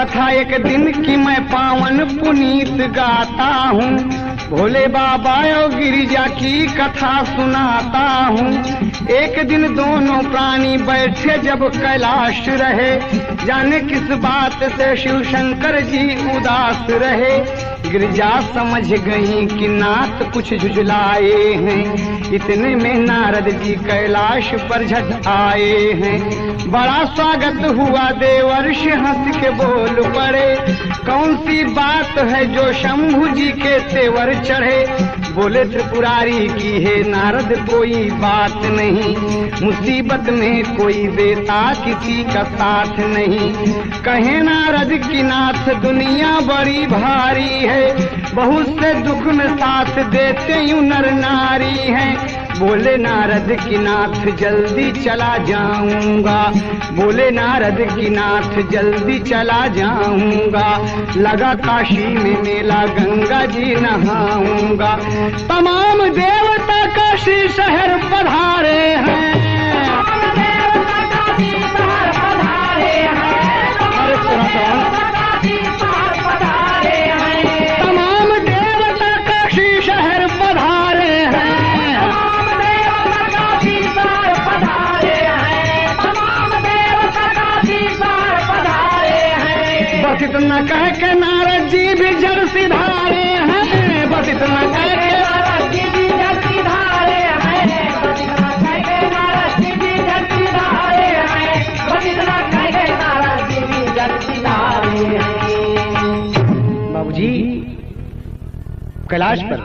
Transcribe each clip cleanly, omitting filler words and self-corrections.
कथा एक दिन की मैं पावन पुनीत गाता हूँ। भोले बाबा और गिरिजा की कथा सुनाता हूँ। एक दिन दोनों प्राणी बैठे जब कैलाश रहे, जाने किस बात से शिव शंकर जी उदास रहे। गिरिजा समझ गई कि नाथ कुछ झुझलाए हैं। इतने में नारद जी कैलाश पर झट आए हैं। बड़ा स्वागत हुआ, देवर्ष हंस के बोल पड़े। कौन सी बात है जो शंभु जी के तेवर चढ़े। बोले त्रिपुरारी की है नारद कोई बात नहीं, मुसीबत में कोई देता किसी का साथ नहीं। कहे नारद की नाथ दुनिया बड़ी भारी है, बहुत से दुख में साथ देते यूं नर नारी हैं। बोले नारद की नाथ जल्दी चला जाऊंगा। बोले नारद की नाथ जल्दी चला जाऊंगा। लगा काशी में मेला गंगा जी नहाऊंगा। तमाम देवता काशी शहर पधारे हैं। तमाम देवता काशी शहर पधारे हैं। बस इतना कह के नारद जी भी जड़ सिधारे हैं। बस इतना कह के नारद जी भी जड़ सिधारे हैं। बस इतना कह के नारद जी भी जड़ सिधारे हैं। बस इतना कह के नारद जी भी जड़ सिधारे हैं। बाबूजी कैलाश पर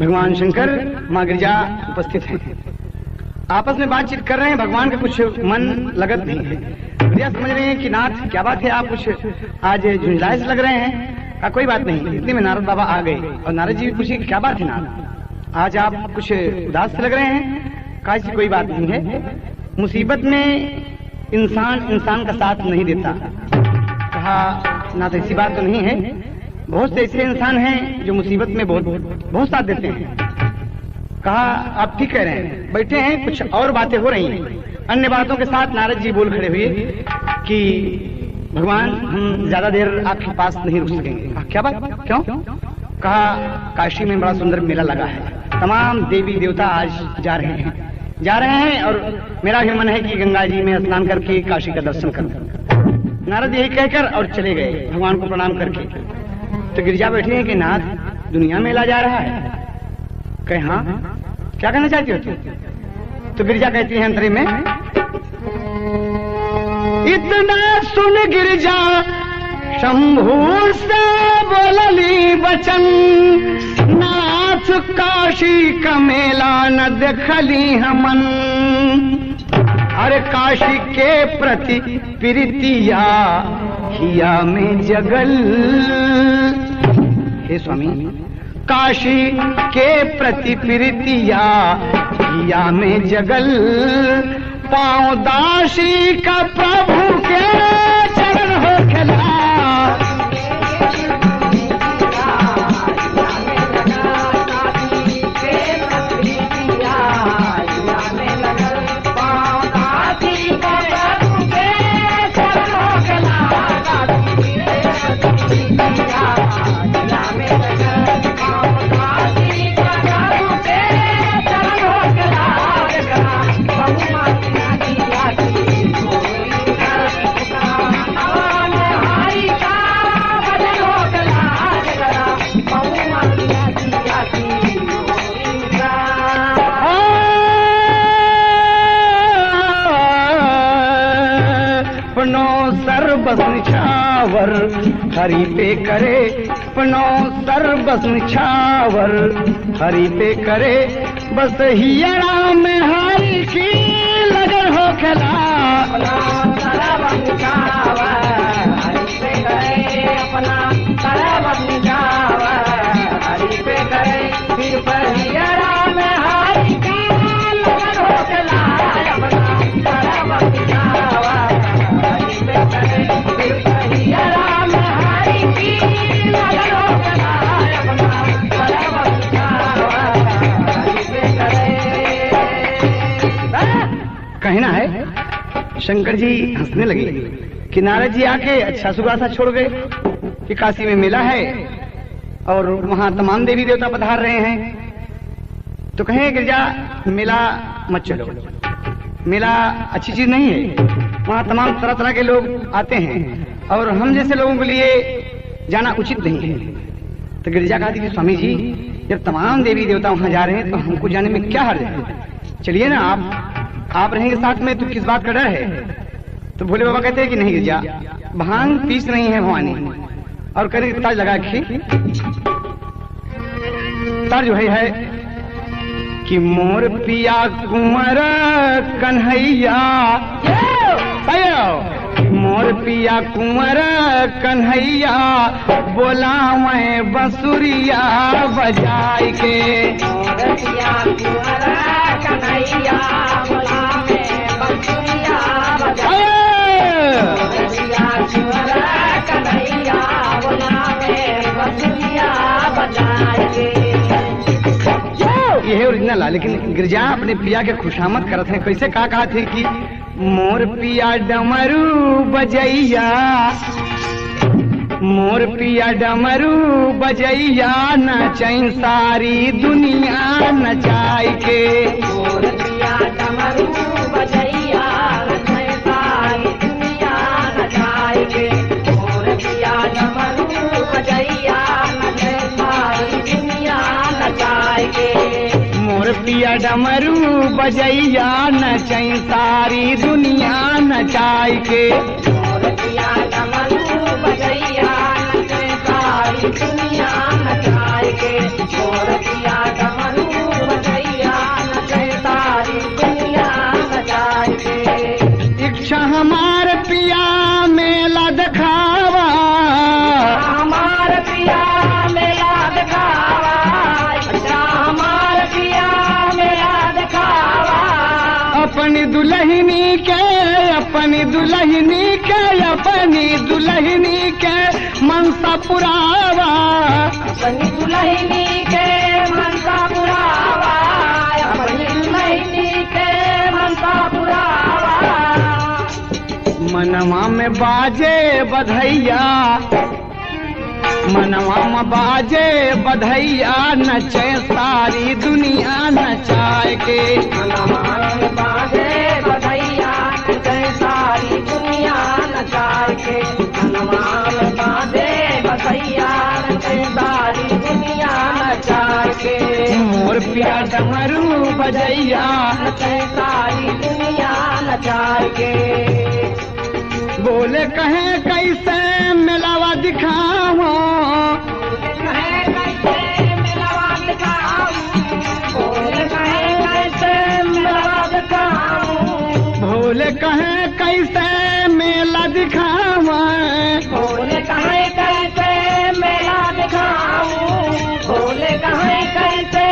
भगवान शंकर माँ गिरिजा उपस्थित हैं। आपस में बातचीत कर रहे हैं। भगवान का कुछ मन लगत नहीं है। गिरिजा समझ रहे हैं कि नाथ क्या बात है, आप कुछ आज झुंझलाए से लग रहे हैं। कोई बात नहीं। इतने में नारद बाबा आ गए और नारद जी भी पूछे कि क्या बात है नाथ, आज आप कुछ उदास से लग रहे हैं। कहा ऐसी कोई बात नहीं है, मुसीबत में इंसान का साथ नहीं देता। कहा नाथ ऐसी बात तो नहीं है, बहुत से ऐसे इंसान हैं जो मुसीबत में बहुत साथ देते हैं। कहा आप ठीक कह रहे हैं, बैठे हैं, कुछ और बातें हो रही हैं। अन्य बातों के साथ नारद जी बोल खड़े हुए कि भगवान हम ज्यादा देर आपके पास नहीं रुक सकेंगे। क्या बात, क्यों? कहा काशी में बड़ा सुंदर मेला लगा है, तमाम देवी देवता आज जा रहे हैं और मेरा भी मन है कि गंगा जी में स्नान करके काशी का दर्शन करूं। नारद यही कहकर और चले गए भगवान को प्रणाम करके। तो गिरिजा बैठी है कि नाथ दुनिया मेला जा रहा है। कहे हाँ, क्या कहना चाहती हो तुम? तो गिरिजा कहती है अंतरे में, इतना सुन गिरिजा शंभू से बोलली बचन। नाथ काशी का मेला न देखली हमन। अरे काशी के प्रति प्रीतिया हिया में जगल। हे स्वामी, काशी के प्रति प्रीतिया हिया में जगल। पाँव दासी का प्रभु के चरण हो खिला। बस निछावर हरि पे करे, अपनो सर बस निछावर हरि पे करे। बस हियरा में हरि की लगन हो खला। अपना बस निछावर हरि पे करे, अपना सर बस निछावर हरि पे करे। फिर पर हियरा में हरि की लगन हो खला। अपना सर बस निछावर हरि पे करे। कहना है, शंकर जी हंसने लगे। कि नारद जी आके अच्छा सुगासा छोड़ गए कि काशी में मेला है और वहां तमाम देवी देवता पधार रहे हैं। तो कहें गिरजा मेला मत चलो, मेला अच्छी चीज नहीं है, वहां तमाम तरह तरह के लोग आते हैं और हम जैसे लोगों के लिए जाना उचित नहीं है। तो गिरजा कहा कि स्वामी जी जब तमाम देवी देवता वहां जा रहे हैं तो हमको जाने में क्या हर्ज है, चलिए ना आप रहेंगे साथ में, तो किस बात का डर है। तो भोले बाबा कहते हैं कि नहीं गिरजा, भांग पीस रही है भवानी और करें ताज लगा के ताज जो है कि मोर पिया कुंवर कन्हैया, मोर पिया कुंवर कन्हैया बोला मैं बंसुरिया बजाई के, मोर पिया कुंवर कन्हैया बोला मैं बंसुरिया बजाई, मोर पिया कुंवर कन्हैया बोला मैं बंसुरिया बजाई के। ये है ओरिजिनल, लेकिन गिरजा अपने पिया के खुशामद करत हैं। कैसे कहा थे कि मोर पिया डमरू बजैया, मोर पिया डमरू बजैया नचैन सारी दुनिया नचाई के, मोर पिया डमरू बजैया नचैन सारी दुनिया नचाई के, मोर पिया डमरू बजैया नचैन सारी दुनिया नचाई के, मोर पिया डमरू बजैया नचैन सारी दुनिया नचाई के, मोर पिया डमरू बजैया नचैन सारी दुनिया नचाई के, मोर पिया डमरू बजैया नचैन सारी दुनिया नचाई के। इच्छा हमार पिया मेला दिखावा, हमार पिया मेला दिखावा, अपनी दुल्हनी के, अपनी दुल्हनी के, अपनी दुल्हनी के मनसा पुरावा, अपनी दुल्हनी के मनसा पुरावा, अपनी दुल्हनी के मनसा पुरावा। मनवा में बाजे बधैया, मनवा में बाजे बधैया नचे सारी दुनिया नचाए के, मनवा में बाजे बधैया नचे सारी दुनिया नचाए के, मनवा में बाजे बधैया नचे सारी दुनिया नचाए के, मोर पिया डमरू बजैया नचे सारी दुनिया नचाए के। बोले कहे कैसे मिलावा दिखाओ, कहे कैसे मिलावा दिखाओ, बोले कहे कैसे मिलावा दिखाओ, भोले कहे कैसे मेला दिखाओ, भोले कहे कैसे मेला दिखाओ, भोले कहे कैसे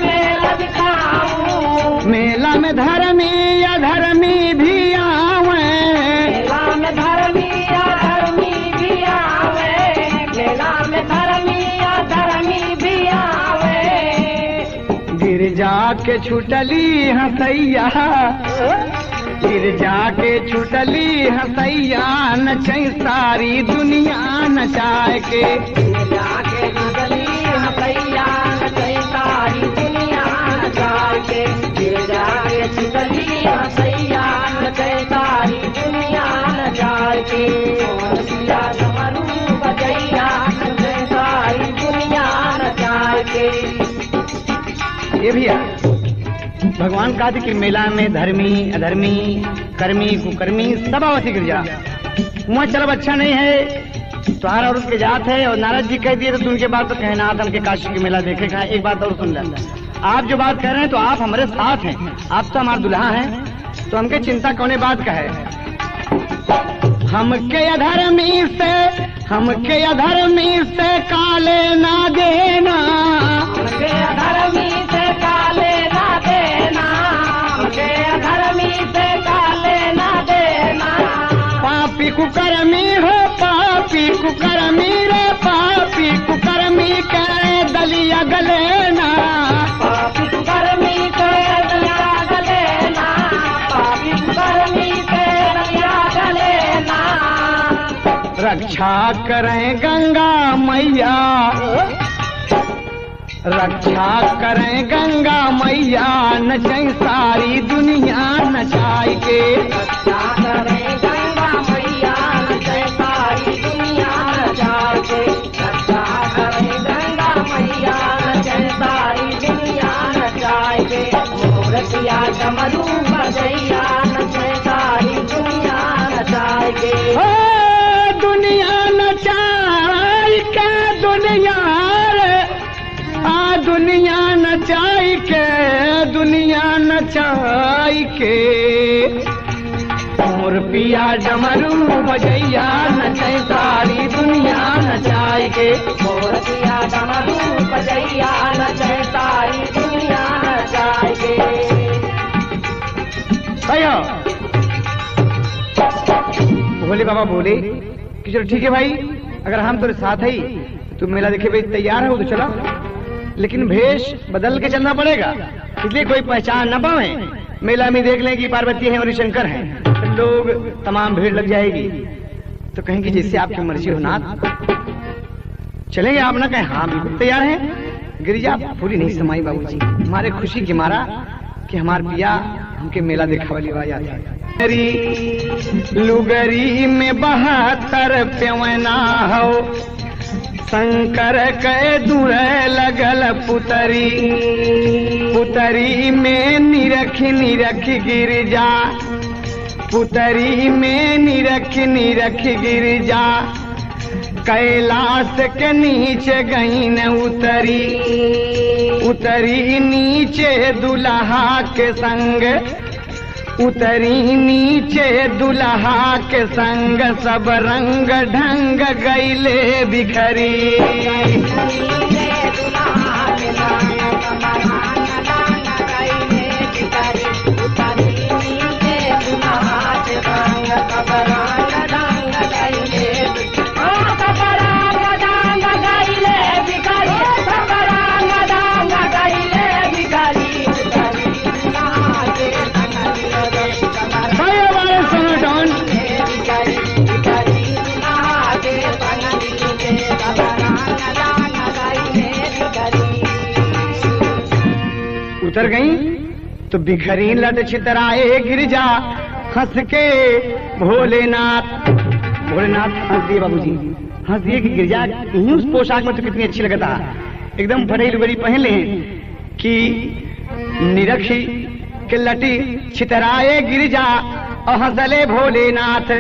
मेला दिखाओ। मेला में धर्मी अधर्मी भी आवे, मेला में धर्मी अधर्मी भी आवे, मेला में धर्मी अधर्मी भी आवे। गिरजा के छुटली हंसैया, गिरजा के छुटली हंसैया नचै सारी दुनिया नचाए के, गिरजा के छुटली हंसैया नचै सारी दुनिया नचाए के, गिरजा के छुटली हंसैया नचै सारी दुनिया नचाए के, मोर पिया डमरू बजैया नचै सारी दुनिया नचाए के। ये भैया भगवान कहा कि मेला में धर्मी अधर्मी कर्मी कुकर्मी सब आवती गिरजा, वहाँ चलब अच्छा नहीं है, तुम्हारा और उसके जात है। और नारद जी कह दिए तो उनके बाद तो कहना हम के काशी के मेला देखे कहा। एक बात और सुन लेना, आप जो बात कह रहे हैं तो आप हमारे साथ हैं, आप तो हमारे दुल्हा हैं, तो हमके चिंता कौने बात का है। हमके अधर्मी से, हमके अधर्मी से काले ना देना, हमके अधर्मी से काले ना देना, हमके अधर्मी से काले ना देना। पापी कुकर्मी हो, पापी कुकर्मी रे, पापी कुकर्मी के दलिया गलेना, पापी कुकर्मी के दलिया गलेना, पापी कुकर्मी के दलिया गलेना। रक्षा करें गंगा मैया, रक्षा करें गंगा मैया, नचाई सारी दुनिया नचाई के। रक्षा करें गंगा मैया, नचाई सारी दुनिया नचाई के। रक्षा करें गंगा मैया, नचाई सारी दुनिया नचाई के। मोरतिया डमरू बजैया, नचाई सारी दुनिया नचाई के। दुनिया नचाई के, दुनिया दुनिया नचाई के, दुनिया नचाई के। मोर पिया डमरू बजैया, नचाई सारी दुनिया नचाई के। मोर पिया डमरू बजैया, नचाई सारी दुनिया नचाई के। भैया भोले बाबा बोले कि चलो ठीक है भाई, अगर हम तेरे साथ ही तू मेला देखे भाई तैयार हो तो चला, लेकिन भेष बदल के चलना पड़ेगा, इसलिए कोई पहचान न पाए। मेला में देख लें कि पार्वती है और शंकर हैं, तो लोग तमाम भीड़ लग जाएगी, तो कहेंगे जैसे आपकी मर्जी हो नाथ। चलेंगे आप ना कहें हाँ बिल्कुल तैयार हैं। गिरिजा पूरी नहीं समाई बाबूजी, हमारे खुशी की मारा कि हमारे पिया हमके मेला देखा वाली आवाज आती है। लुगरी में 72 प्यवना हो, शंकर के दूर लगल पुतरी, पुतरी में निरख निरख गिरजा, पुतरी में निरख निरख गिरजा। कैलाश के नीचे गई न उतरी, उतरी नीचे दुल्हा के संग, उतरी नीचे दुल्हा के संग। सब रंग ढंग गईले बिखरी, उतर गई तो बिखरी लट छितराए गिरजा। हंस के भोलेनाथ, भोलेनाथ हंस दिए बाबूजी, हंस दिए कि गिरजा यूं उस पोशाक में तो कितनी अच्छी लगता, एकदम फटेली लुगड़ी पहन ले कि निरखी के लटी छितराए गिरजा और हंसले भोलेनाथ।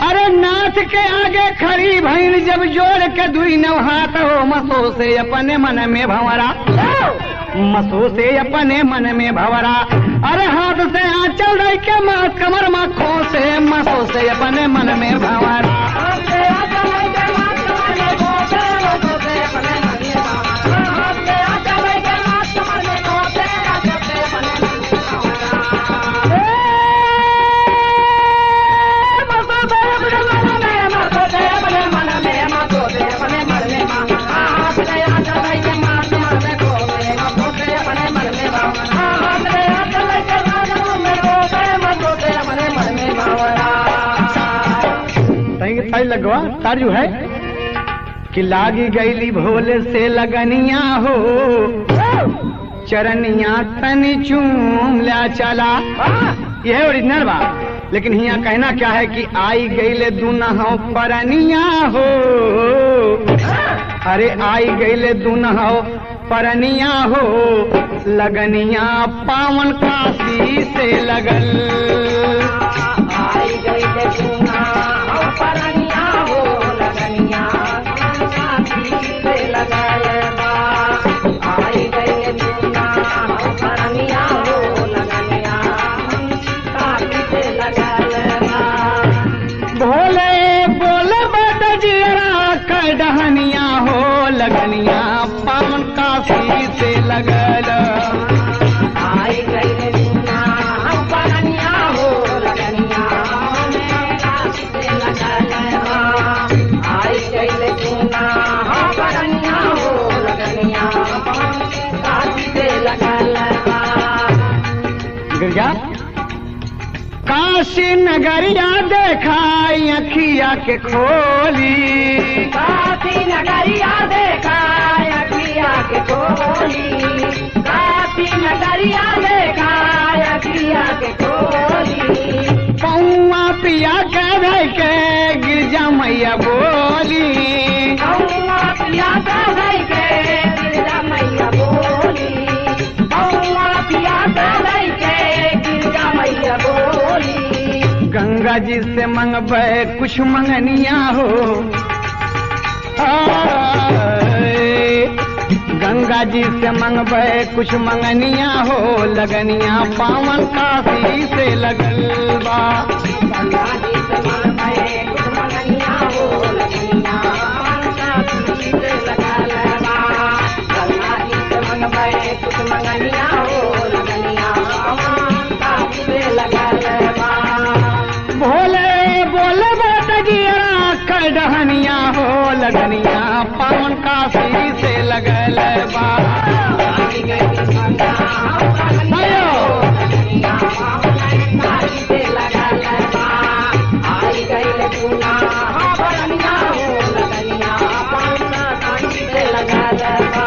अरे नाथ के आगे खड़ी भैन जब जोड़ के दुई नौ हाथ हो, मसो से अपने मन में भंवरा, मसो से अपने मन में भंवरा। अरे हाथ से आंचल रही के माँ कमर माखो से, मसो से अपने मन में भंवरा। लगवा ताजू है कि लागी गईली भोले से लगनिया हो, चरनिया तनी चूम ला चला। यह ओरिजिनल बात, लेकिन यहाँ कहना क्या है कि आई गईले दुनहो परनिया हो। अरे आई गईले दुनहो परनिया हो, लगनिया पावन काशी से लगल। आई गईले दुनहो परनिया हो, लगनिया काशी से लगल बा। आई गईले दुनहो परनिया हो, लगनिया काशी से लगल बा। भोले बोले बट जियरा कड़हनिया हो, लगनिया पावन काशी से लगल। आई गईले दुनहो परनिया हो, लगनिया काशी से लगल बा। आई गईले दुनहो परनिया हो, लगनिया काशी से लगल बा। गिरजा का काशी नगरिया देखाई अखिया के खोली, काशी नगरिया देखा अखिया के खोली, काशी नगरिया देखा अखिया के खोली। पौआ पिया के धई के गिरजा मैया बोली, पौआ पिया के धई के गिरजा मैया बोली, पौआ पिया के धई के गिरजा मैया बोली। गंगा जी से मंगबे कुछ मंगनिया हो, गंगा जी से मंगबे कुछ मंगनिया हो, लगनिया पावन काशी से लगल बा। गंगा जी से मंगबे कुछ मंगनिया हो, लगनिया पावन काशी से लगल बा। गंगा जी से मंगबे कुछ मंगनिया हो, लगनिया पावन काशी से लगल बा। भोले बोले बतजिया कड़हनिया हो, लगनिया पावन काशी से लगल बा। आई गई गंगा आयो। लगनिया पावन काशी से लगल बा। आई गई पूना भरनिया हो, लगनिया पावन काशी से लगल बा।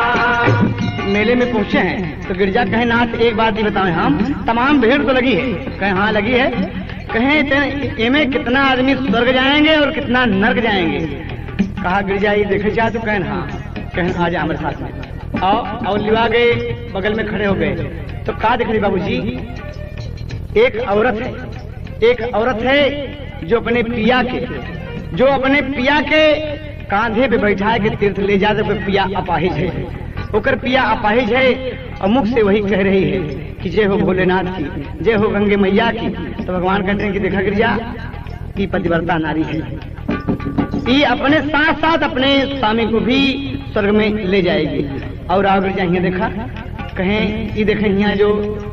मेले में पहुंचे हैं तो गिरजा कहे नाथ एक बात ही बताएं, हम तमाम भीड़ तो लगी है, कहे हाँ लगी है, कहें इनमें कितना आदमी स्वर्ग जाएंगे और कितना नर्क जाएंगे। कहा गिरजा ये देखे चाह तो कहें हाँ, कहें आ जा हमारे साथ में आओ। और लिवा गए बगल में खड़े हो गए तो कहा देख रही बाबूजी, एक औरत है जो अपने पिया के कांधे पे बैठा के तीर्थ ले जाते पे पिया अपाहिज है, होकर पिया अपाहिज है और मुख से वही कह रही है कि जय हो भोलेनाथ की, जय हो गंगे मैया की। तो भगवान कहते हैं कि देखा गिरजा की पतिव्रता नारी है, ये अपने साथ साथ अपने स्वामी को भी स्वर्ग में ले जाएगी। और आगे जाइए देखा कहें ये देखें यहाँ जो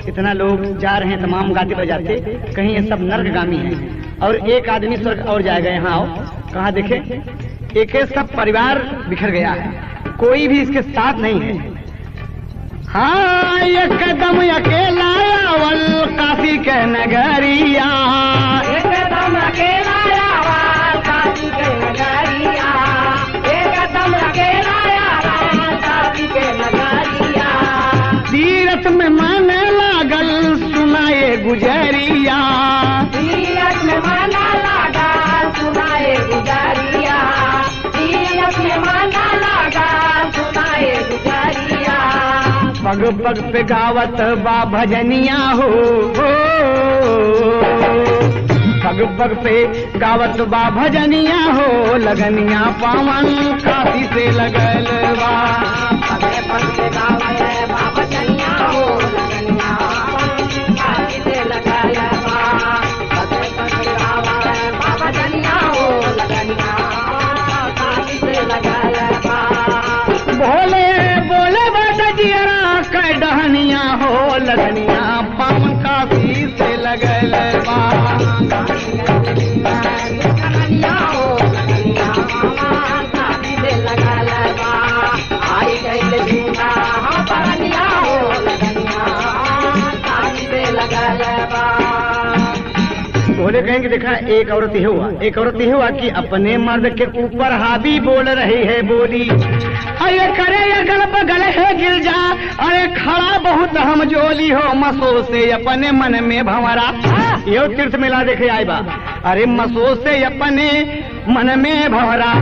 इतना लोग जा रहे हैं तमाम गाते बजाते, कहीं ये सब नर्कगामी हैं और एक आदमी स्वर्ग और जाएगा। यहाँ आओ, कहा देखे एक सब परिवार बिखर गया है, कोई भी इसके साथ नहीं है। हाँ एक कदम अकेला आवल काशी के नगरिया, एक कदम अकेला आवल काशी के नगरिया, एक कदम अकेला आवल काशी के नगरिया। तीरथ में मन लागल सुनाए गुजरिया, तीरथ में मन लागल सुनाए गुजरिया, तीरथ में मन लागल सुनाए गुजरिया। पग पग पे गावत बा भजनिया हो, पग पग पे गावत बा भजनिया हो, लगनिया पावन काशी से लगल बा। पग पग पे गावत बा भजनिया हो, लगनिया पावन काशी से लगल बा। पग पग पे गावत बा भजनिया हो, लगनिया काशी से लगल बा। भोले बोले बतजिया कड़हनिया हो, लगनिया पावन काशी से लगल बा। लगनिया हो, लगनिया पावन काशी से लगल बा। आई गई झूठा परनिया हो, लगनिया काशी से लगल बा। बोले कहेंगे देखा एक औरत ये हुआ कि अपने मर्द के ऊपर हावी बोल रही है बोली, अरे करे अगल बगल है गिरजा, अरे खड़ा बहुत हम जोली हो, मसो से अपने मन में भंवरा। यो तीर्थ मेला देखे आए बा, अरे मसो से अपने मन में भंवरा,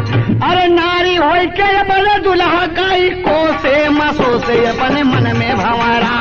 अरे नारी हो के अपने दुल्हा काई को से, मसो से अपने मन में भंवरा।